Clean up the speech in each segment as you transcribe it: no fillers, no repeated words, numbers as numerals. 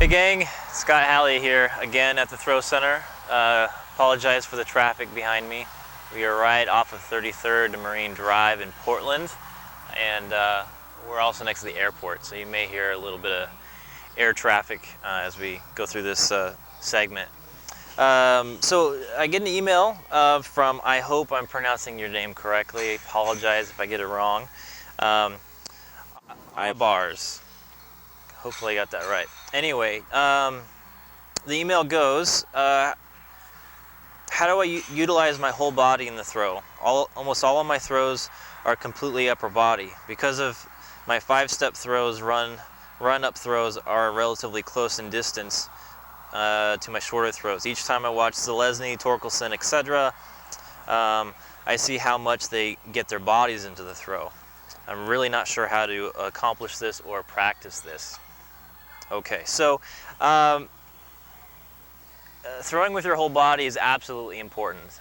Hey gang, Scott Halley here again at the Throw Center. Apologize for the traffic behind me. We are right off of 33rd and Marine Drive in Portland, and we're also next to the airport, so you may hear a little bit of air traffic as we go through this segment. So I get an email from, I hope I'm pronouncing your name correctly, apologize if I get it wrong, bars. Hopefully I got that right. Anyway, the email goes, how do I utilize my whole body in the throw? Almost all of my throws are completely upper body. Because of my 5-step throws, run-up throws are relatively close in distance to my shorter throws. Each time I watch Zelezny, Torkelson, etc., I see how much they get their bodies into the throw. I'm really not sure how to accomplish this or practice this. Okay, so throwing with your whole body is absolutely important,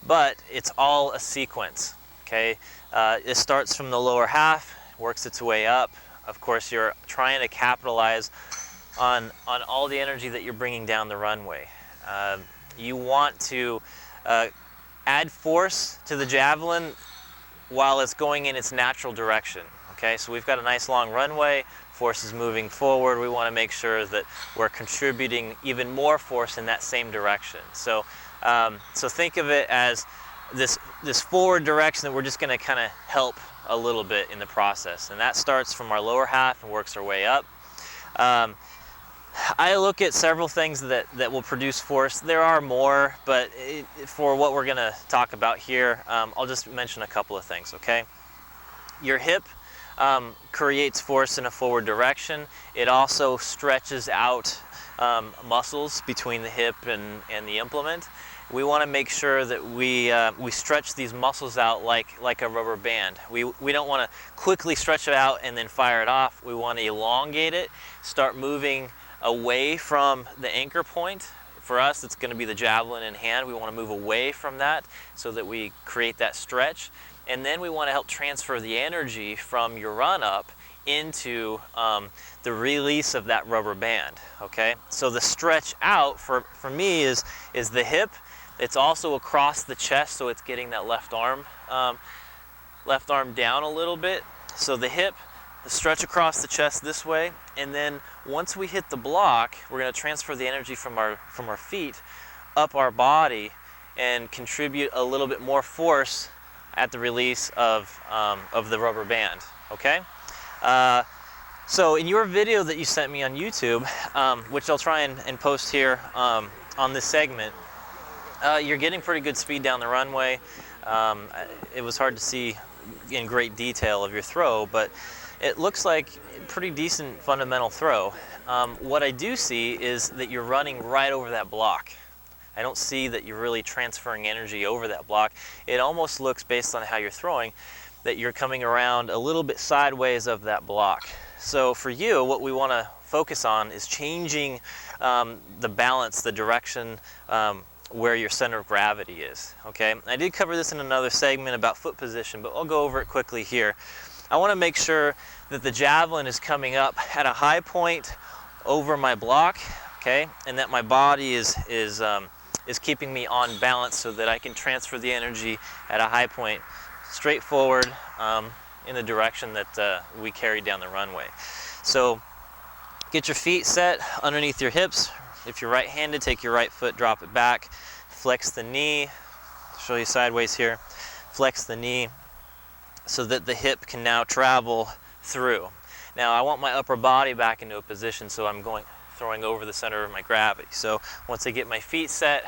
but it's all a sequence, okay? It starts from the lower half, works its way up. Of course, you're trying to capitalize on all the energy that you're bringing down the runway. You want to add force to the Javelin while it's going in its natural direction, okay? So we've got a nice long runway. Force is moving forward. We want to make sure that we're contributing even more force in that same direction. So, so think of it as this forward direction that we're just going to kind of help a little bit in the process, and that starts from our lower half and works our way up. I look at several things that will produce force. There are more, but for what we're going to talk about here, I'll just mention a couple of things. Okay, your hip creates force in a forward direction. It also stretches out muscles between the hip and the implement. We want to make sure that we stretch these muscles out like a rubber band. We don't want to quickly stretch it out and then fire it off. We want to elongate it, start moving away from the anchor point. For us, it's going to be the Javelin in hand. We want to move away from that so that we create that stretch. And then we want to help transfer the energy from your run up into the release of that rubber band, okay? So the stretch out for me is the hip. It's also across the chest, so it's getting that left arm down a little bit. So the hip, the stretch across the chest this way, and then once we hit the block, we're going to transfer the energy from our feet up our body and contribute a little bit more force at the release of the rubber band, okay? So in your video that you sent me on YouTube, which I'll try and post here on this segment, you're getting pretty good speed down the runway. It was hard to see in great detail of your throw, but it looks like a pretty decent fundamental throw. What I do see is that you're running right over that block. I don't see that you're really transferring energy over that block. It almost looks, based on how you're throwing, that you're coming around a little bit sideways of that block. So for you, what we want to focus on is changing the balance, the direction, where your center of gravity is, okay? I did cover this in another segment about foot position, but I'll go over it quickly here. I want to make sure that the Javelin is coming up at a high point over my block, okay, and that my body is keeping me on balance so that I can transfer the energy at a high point straight forward in the direction that we carry down the runway. So get your feet set underneath your hips. If you're right-handed, take your right foot, drop it back, flex the knee. I'll show you sideways here. Flex the knee so that the hip can now travel through. Now I want my upper body back into a position, so I'm throwing over the center of my gravity. So once I get my feet set,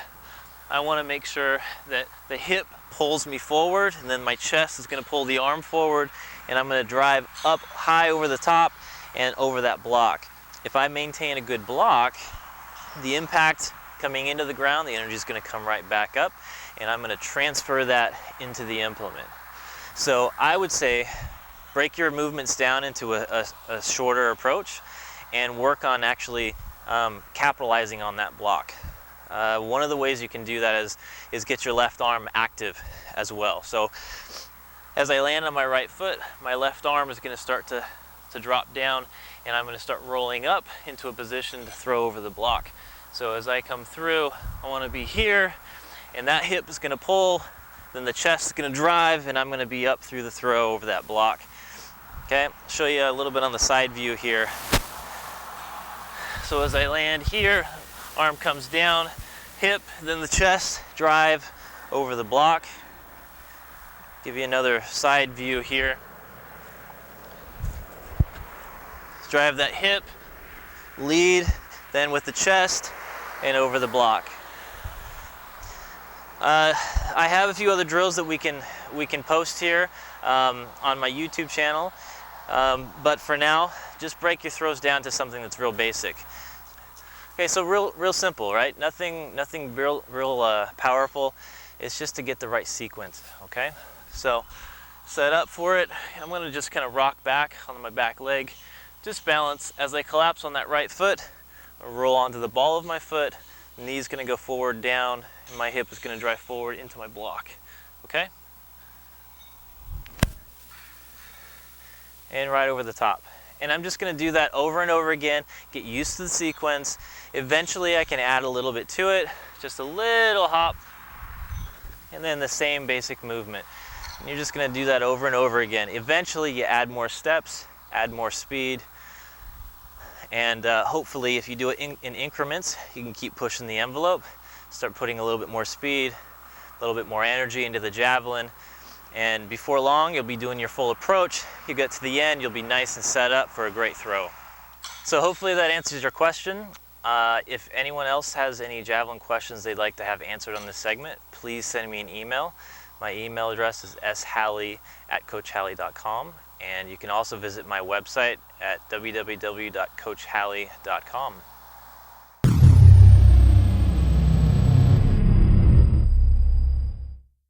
I want to make sure that the hip pulls me forward, and then my chest is going to pull the arm forward, and I'm going to drive up high over the top and over that block. If I maintain a good block, the impact coming into the ground, the energy is going to come right back up, and I'm going to transfer that into the implement. So I would say break your movements down into a shorter approach and work on actually capitalizing on that block. One of the ways you can do that is get your left arm active as well. So as I land on my right foot, my left arm is going to start to drop down, and I'm going to start rolling up into a position to throw over the block. So as I come through, I want to be here, and that hip is going to pull, then the chest is going to drive, and I'm going to be up through the throw over that block. Okay, I'll show you a little bit on the side view here. So as I land here, arm comes down, hip, then the chest, drive over the block. Give you another side view here. Drive that hip, lead, then with the chest, and over the block. I have a few other drills that we can post here on my YouTube channel, but for now, just break your throws down to something that's real basic. Okay, so real simple, right? Nothing real powerful. It's just to get the right sequence. Okay, so set up for it. I'm going to just kind of rock back on my back leg. Just balance. As I collapse on that right foot, I'll roll onto the ball of my foot. Knee's going to go forward, down, and my hip is going to drive forward into my block. Okay? And right over the top. And I'm just going to do that over and over again, get used to the sequence. Eventually I can add a little bit to it, just a little hop, and then the same basic movement. And you're just going to do that over and over again. Eventually you add more steps, add more speed, and hopefully if you do it in increments, you can keep pushing the envelope, start putting a little bit more speed, a little bit more energy into the Javelin, and before long you'll be doing your full approach. You get to the end, you'll be nice and set up for a great throw. So hopefully that answers your question. If anyone else has any Javelin questions they'd like to have answered on this segment, please send me an email. My email address is shalley@coachhalley.com. And you can also visit my website at www.coachhalley.com.